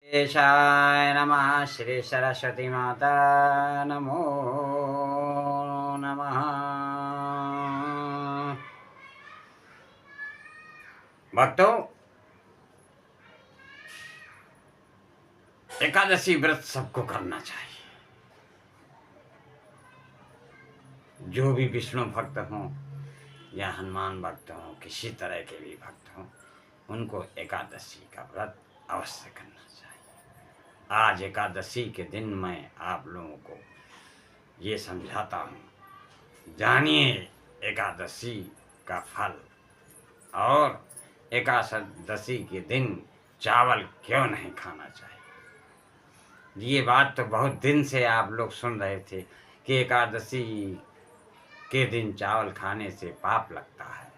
केशाय नमः। श्री सरस्वती माता नमो नमः। भक्तों, एकादशी व्रत सबको करना चाहिए। जो भी विष्णु भक्त हों या हनुमान भक्त हों, किसी तरह के भी भक्त हों, उनको एकादशी का व्रत अवश्य करना चाहिए। आज एकादशी के दिन मैं आप लोगों को ये समझाता हूँ। जानिए एकादशी का फल और एकादशी के दिन चावल क्यों नहीं खाना चाहिए। ये बात तो बहुत दिन से आप लोग सुन रहे थे कि एकादशी के दिन चावल खाने से पाप लगता है,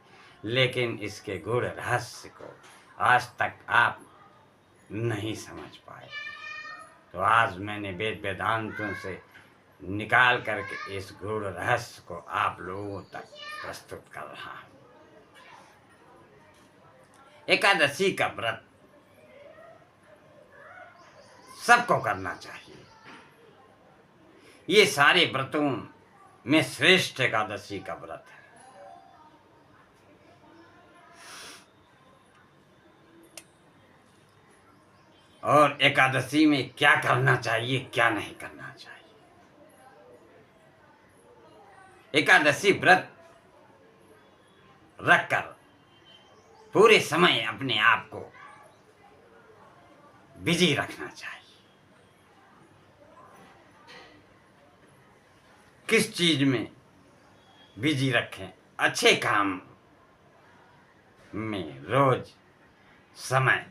लेकिन इसके गूढ़ रहस्य को आज तक आप नहीं समझ पाए। तो आज मैंने वेद वेदांतों से निकाल करके इस गूढ़ रहस्य को आप लोगों तक प्रस्तुत कर रहा हूँ। एकादशी का व्रत सबको करना चाहिए। ये सारे व्रतों में श्रेष्ठ एकादशी का व्रत है। और एकादशी में क्या करना चाहिए, क्या नहीं करना चाहिए। एकादशी व्रत रखकर पूरे समय अपने आप को बिजी रखना चाहिए। किस चीज में बिजी रखें? अच्छे काम में रोज समय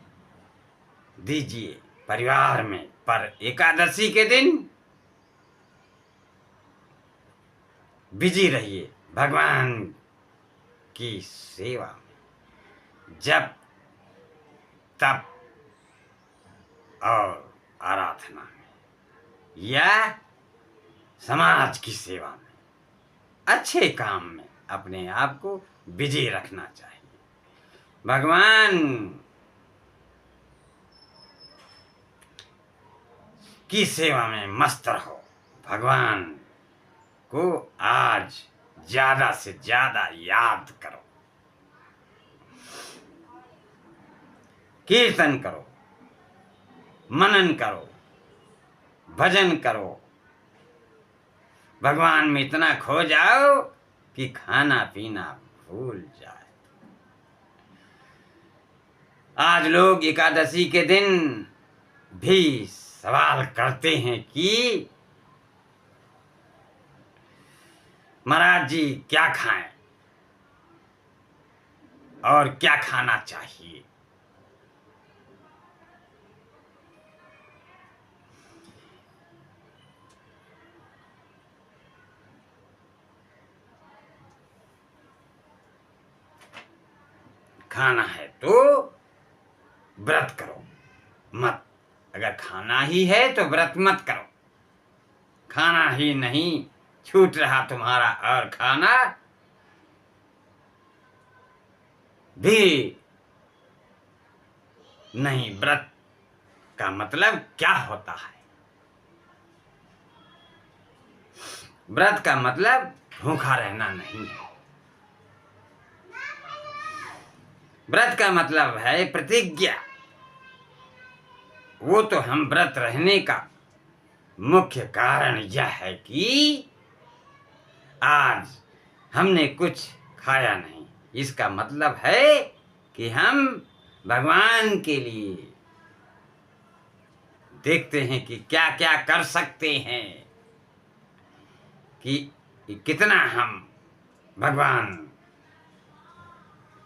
दीजिए परिवार में, पर एकादशी के दिन बिजी रहिए भगवान की सेवा में, जप तप और आराधना में या समाज की सेवा में, अच्छे काम में अपने आप को बिजी रखना चाहिए। भगवान की सेवा में मस्त रहो। भगवान को आज ज्यादा से ज्यादा याद करो, कीर्तन करो, मनन करो, भजन करो। भगवान में इतना खो जाओ कि खाना पीना भूल जाए। आज लोग एकादशी के दिन भी सवाल करते हैं कि महाराज जी क्या खाएं और क्या खाना चाहिए। खाना है तो व्रत करो मत। अगर खाना ही है तो व्रत मत करो। खाना ही नहीं छूट रहा तुम्हारा और खाना भी नहीं। व्रत का मतलब क्या होता है? व्रत का मतलब भूखा रहना नहीं है। व्रत का मतलब है प्रतिज्ञा। वो तो हम व्रत रहने का मुख्य कारण यह है कि आज हमने कुछ खाया नहीं। इसका मतलब है कि हम भगवान के लिए देखते हैं कि क्या क्या कर सकते हैं, कि कितना हम भगवान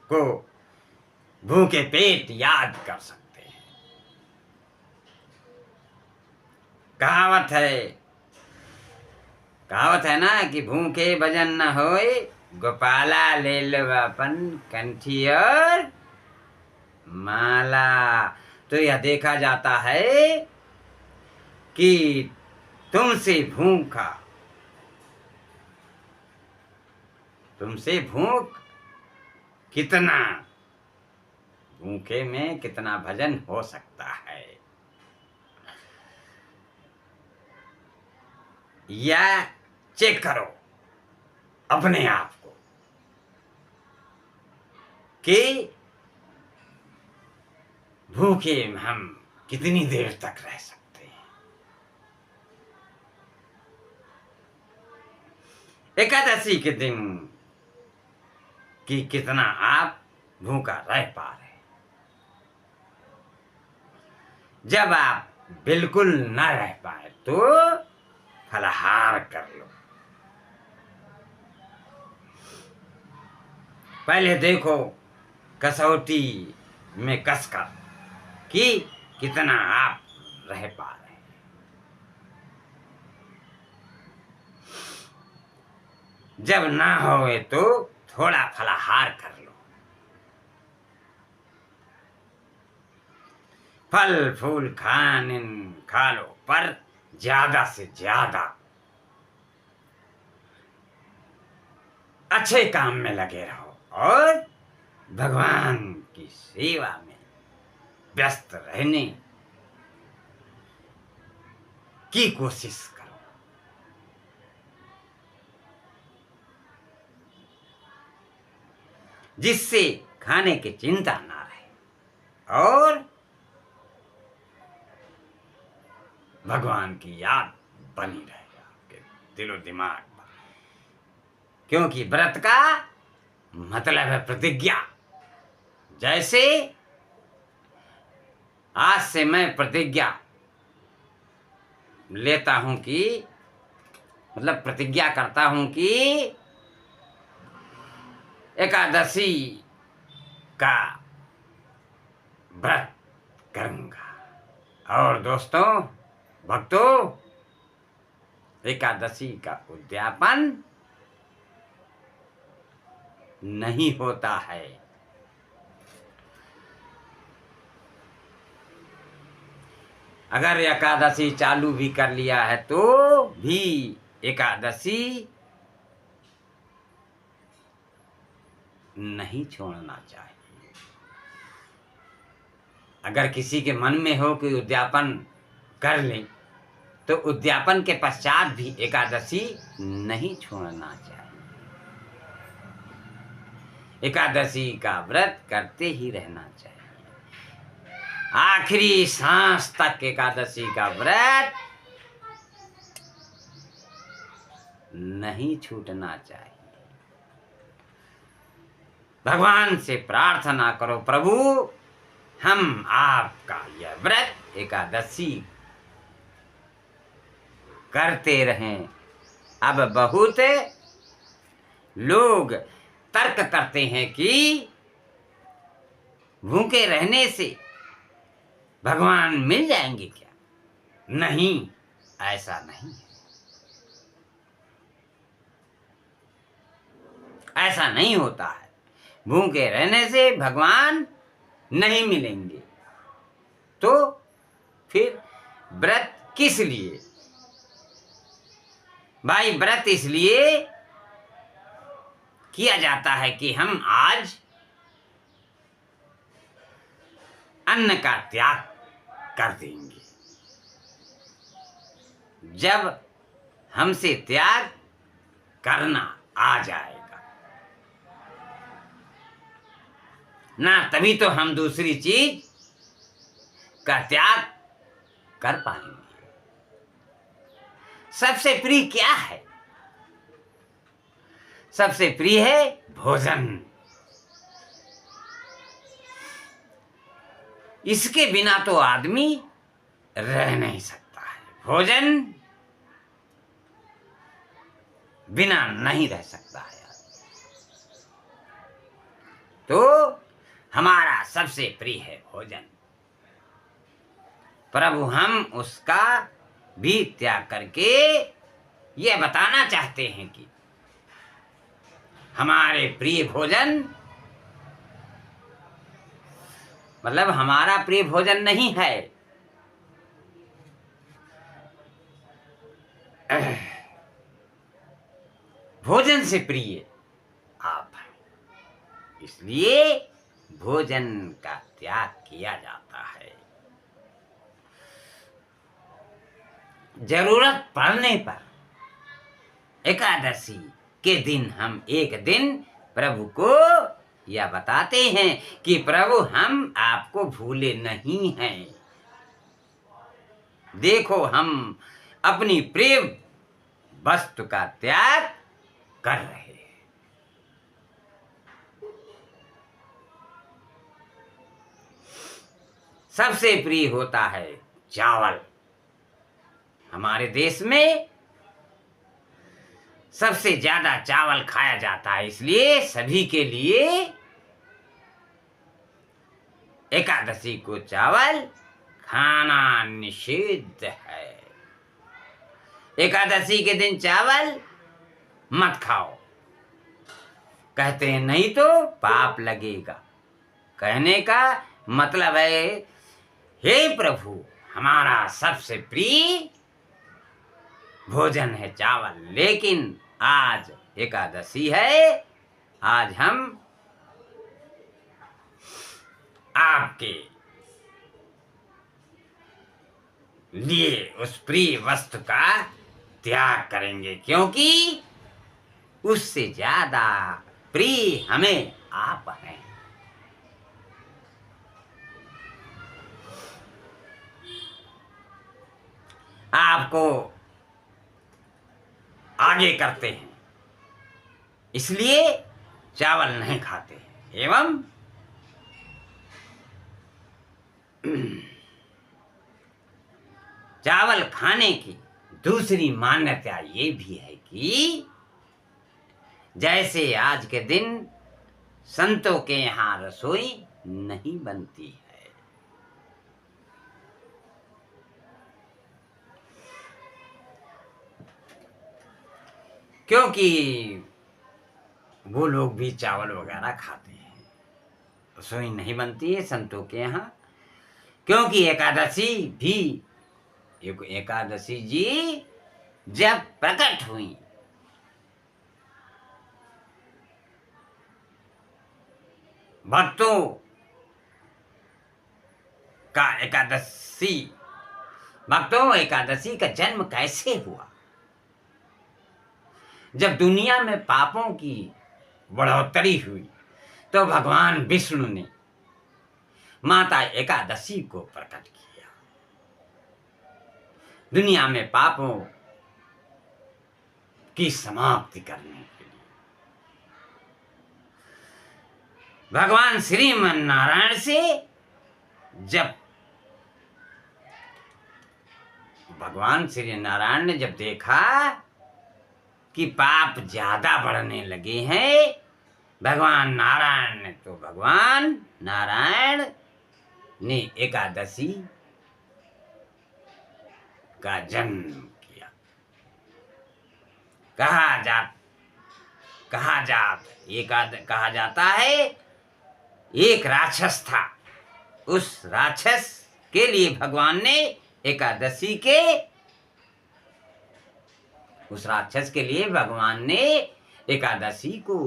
को भूखे पेट याद कर सकते हैं। कहावत है ना कि भूखे भजन न होए, गोपाला ले लो अपन कंठी और माला। तो यह देखा जाता है कि तुमसे भूख कितना, भूखे में कितना भजन हो सकता है। या चेक करो अपने आप को कि भूखे हम कितनी देर तक रह सकते हैं। एकादशी के दिन कि कितना आप भूखा रह पा रहे। जब आप बिल्कुल न रह पाए तो फलाहार कर लो। पहले देखो कसौटी में कसकर कि कितना आप रह पा रहे हैं। जब ना होए तो थोड़ा फलाहार कर लो। फल फूल खा लो, पर ज्यादा से ज्यादा अच्छे काम में लगे रहो और भगवान की सेवा में व्यस्त रहने की कोशिश करो। जिससे खाने की चिंता ना रहे और भगवान की याद बनी रहे आपके दिलो दिमाग पर। क्योंकि व्रत का मतलब है प्रतिज्ञा। जैसे आज से मैं प्रतिज्ञा लेता हूं कि मतलब प्रतिज्ञा करता हूं कि एकादशी का व्रत करूंगा। और दोस्तों, भक्तों, एकादशी का उद्यापन नहीं होता है। अगर एकादशी चालू भी कर लिया है तो भी एकादशी नहीं छोड़ना चाहिए। अगर किसी के मन में हो कि उद्यापन कर लें तो उद्यापन के पश्चात भी एकादशी नहीं छोड़ना चाहिए। एकादशी का व्रत करते ही रहना चाहिए। आखिरी सांस तक एकादशी का व्रत नहीं छूटना चाहिए। भगवान से प्रार्थना करो, प्रभु हम आपका यह व्रत एकादशी करते रहें। अब बहुत लोग तर्क करते हैं कि भूखे रहने से भगवान मिल जाएंगे क्या? नहीं, ऐसा नहीं है। ऐसा नहीं होता है। भूखे रहने से भगवान नहीं मिलेंगे तो फिर व्रत किस लिए? भाई, व्रत इसलिए किया जाता है कि हम आज अन्न का त्याग कर देंगे। जब हमसे त्याग करना आ जाएगा ना, तभी तो हम दूसरी चीज का त्याग कर पाएंगे। सबसे प्रिय क्या है? सबसे प्रिय है भोजन। इसके बिना तो आदमी रह नहीं सकता है। भोजन बिना नहीं रह सकता है। तो हमारा सबसे प्रिय है भोजन। प्रभु हम उसका भी त्याग करके ये बताना चाहते हैं कि हमारे प्रिय भोजन मतलब हमारा प्रिय भोजन नहीं है, भोजन से प्रिय आप हैं। इसलिए भोजन का त्याग किया जाता है। जरूरत पड़ने पर एकादशी के दिन हम एक दिन प्रभु को यह बताते हैं कि प्रभु हम आपको भूले नहीं हैं। देखो हम अपनी प्रिय वस्तु का त्याग कर रहे हैं। सबसे प्रिय होता है चावल। हमारे देश में सबसे ज्यादा चावल खाया जाता है, इसलिए सभी के लिए एकादशी को चावल खाना निषिद्ध है। एकादशी के दिन चावल मत खाओ। कहते हैं नहीं तो पाप लगेगा। कहने का मतलब है, हे प्रभु, हमारा सबसे प्रिय भोजन है चावल, लेकिन आज एकादशी है, आज हम आपके लिए उस प्रिय वस्तु का त्याग करेंगे, क्योंकि उससे ज्यादा प्रिय हमें आप हैं। आपको आगे करते हैं, इसलिए चावल नहीं खाते। एवं चावल खाने की दूसरी मान्यता ये भी है कि जैसे आज के दिन संतों के यहाँ रसोई नहीं बनती है, क्योंकि वो लोग भी चावल वगैरह खाते हैं, रसोई नहीं बनती है संतों के यहाँ, क्योंकि एकादशी भी एकादशी जी जब प्रकट हुई भक्तों का एकादशी का जन्म कैसे हुआ? जब दुनिया में पापों की बढ़ोतरी हुई तो भगवान विष्णु ने माता एकादशी को प्रकट किया। दुनिया में पापों की समाप्ति करने के लिए भगवान श्रीमन्नारायण से जब भगवान श्री नारायण ने जब देखा कि पाप ज्यादा बढ़ने लगे हैं, भगवान नारायण ने एकादशी का जन्म किया। कहा जाता है एक राक्षस था, उस राक्षस के लिए भगवान ने एकादशी को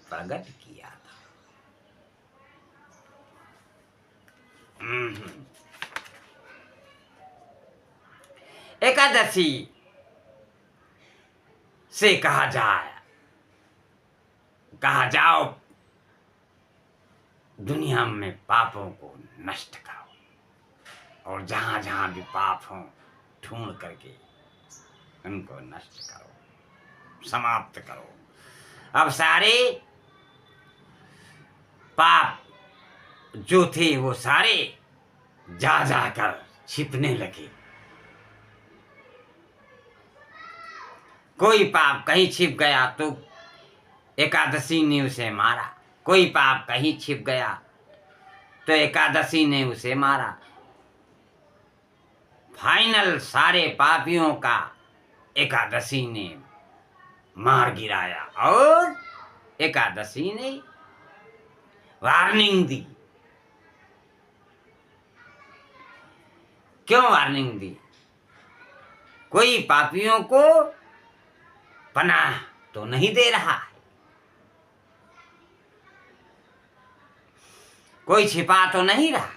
प्रकट किया था। एकादशी से कहा जाओ दुनिया में पापों को नष्ट करो, और जहां जहां भी पाप हो ढूंढ करके उनको नष्ट करो, समाप्त करो। अब सारे पाप जो थे वो सारे जा जाकर छिपने लगे। कोई पाप कहीं छिप गया तो एकादशी ने उसे मारा, कोई पाप कहीं छिप गया तो एकादशी ने उसे मारा। फाइनल सारे पापियों का एकादशी ने मार गिराया, और एकादशी ने वार्निंग दी। क्यों वार्निंग दी? कोई पापियों को पनाह तो नहीं दे रहा है, कोई छिपा तो नहीं रहा,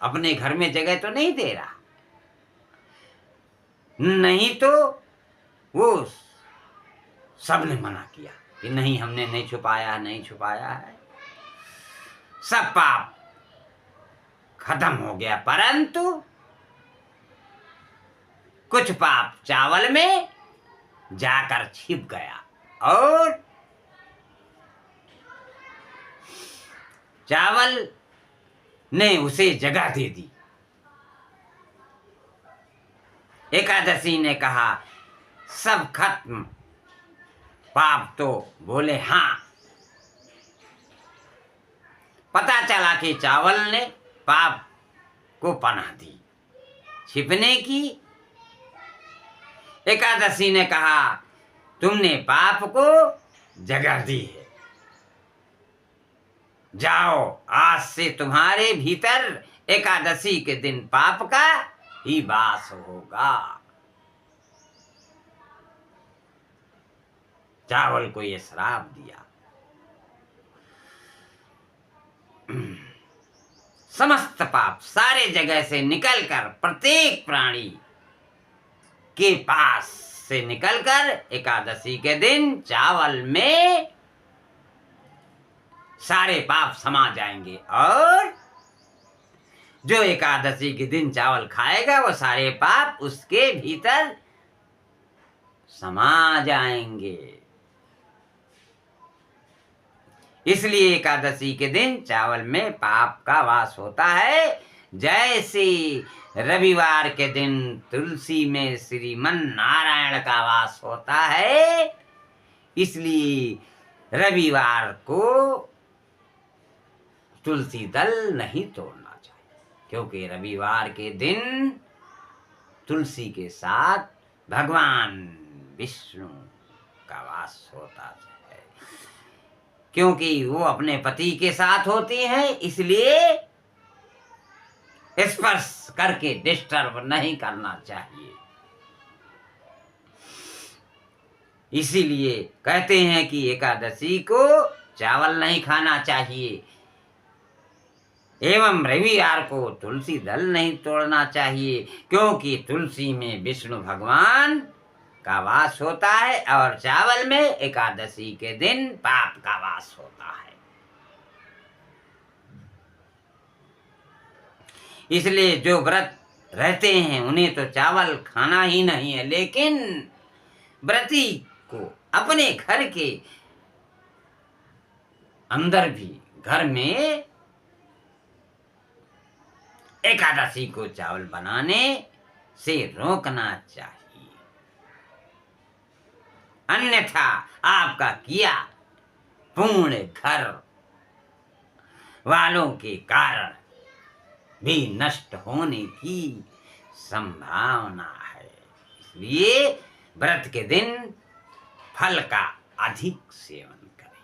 अपने घर में जगह तो नहीं दे रहा, नहीं तो वो सबने मना किया कि नहीं, हमने नहीं छुपाया, नहीं छुपाया है, सब पाप खत्म हो गया। परंतु कुछ पाप चावल में जाकर छिप गया और चावल ने उसे जगह दे दी। एकादशी ने कहा सब खत्म, पाप तो बोले हाँ। पता चला कि चावल ने पाप को पनाह दी छिपने की। एकादशी ने कहा तुमने पाप को जगह दी है, जाओ आज से तुम्हारे भीतर एकादशी के दिन पाप का ही वास होगा। चावल को ये श्राप दिया। समस्त पाप सारे जगह से निकलकर प्रत्येक प्राणी के पास से निकलकर एकादशी के दिन चावल में सारे पाप समा जाएंगे और जो एकादशी के दिन चावल खाएगा वो सारे पाप उसके भीतर समा जाएंगे। इसलिए एकादशी के दिन चावल में पाप का वास होता है। जैसे रविवार के दिन तुलसी में श्रीमन नारायण का वास होता है, इसलिए रविवार को तुलसी दल नहीं तोड़ना चाहिए, क्योंकि रविवार के दिन तुलसी के साथ भगवान विष्णु का वास होता है। क्योंकि वो अपने पति के साथ होती हैं, इसलिए स्पर्श करके डिस्टर्ब नहीं करना चाहिए। इसीलिए कहते हैं कि एकादशी को चावल नहीं खाना चाहिए एवं रविवार को तुलसी दल नहीं तोड़ना चाहिए, क्योंकि तुलसी में विष्णु भगवान का वास होता है और चावल में एकादशी के दिन पाप का वास होता है। इसलिए जो व्रत रहते हैं उन्हें तो चावल खाना ही नहीं है, लेकिन व्रती को अपने घर के अंदर भी घर में एकादशी को चावल बनाने से रोकना चाहिए, अन्यथा आपका किया पुण्य घर वालों के कारण भी नष्ट होने की संभावना है। इसलिए व्रत के दिन फल का अधिक सेवन करें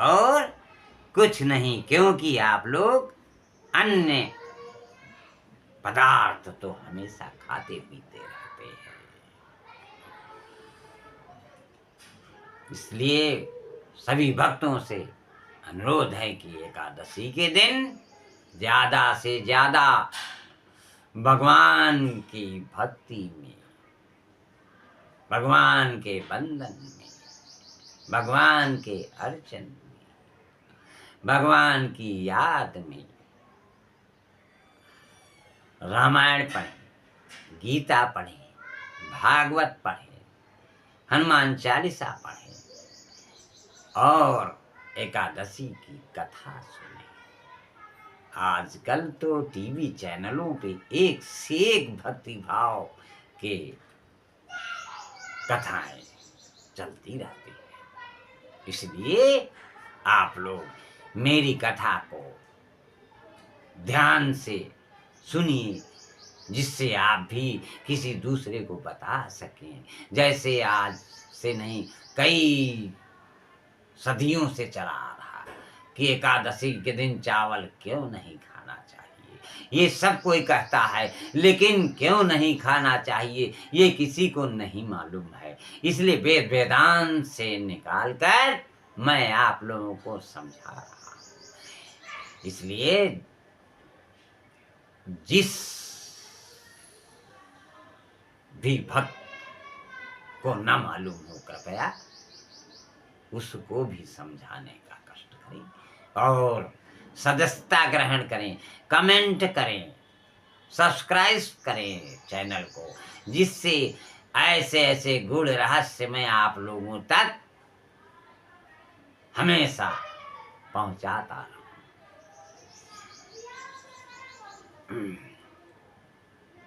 और कुछ नहीं, क्योंकि आप लोग अन्य पदार्थ तो हमेशा खाते पीते रहते हैं। इसलिए सभी भक्तों से अनुरोध है कि एकादशी के दिन ज्यादा से ज्यादा भगवान की भक्ति में, भगवान के बंधन में, भगवान के अर्चन में, भगवान की याद में रामायण पढ़ें, गीता पढ़ें, भागवत पढ़ें, हनुमान चालीसा पढ़ें और एकादशी की कथा सुनें। आजकल तो टीवी चैनलों पे एक से एक भक्ति भाव के कथाएं चलती रहती है। इसलिए आप लोग मेरी कथा को ध्यान से सुनिए, जिससे आप भी किसी दूसरे को बता सकें। जैसे आज से नहीं, कई सदियों से चला आ रहा कि एकादशी के दिन चावल क्यों नहीं खाना चाहिए। ये सब कोई कहता है, लेकिन क्यों नहीं खाना चाहिए ये किसी को नहीं मालूम है। इसलिए वेद वेदांत से निकाल कर मैं आप लोगों को समझा रहा हूं। इसलिए जिस भी भक्त जिसको न मालूम हो कृपया उसको भी समझाने का कष्ट करें और सदस्यता ग्रहण करें, कमेंट करें, सब्सक्राइब करें चैनल को, जिससे ऐसे ऐसे गूढ़ रहस्य मैं आप लोगों तक हमेशा पहुंचाता रहूं।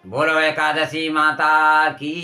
बोलो एकादशी माता की।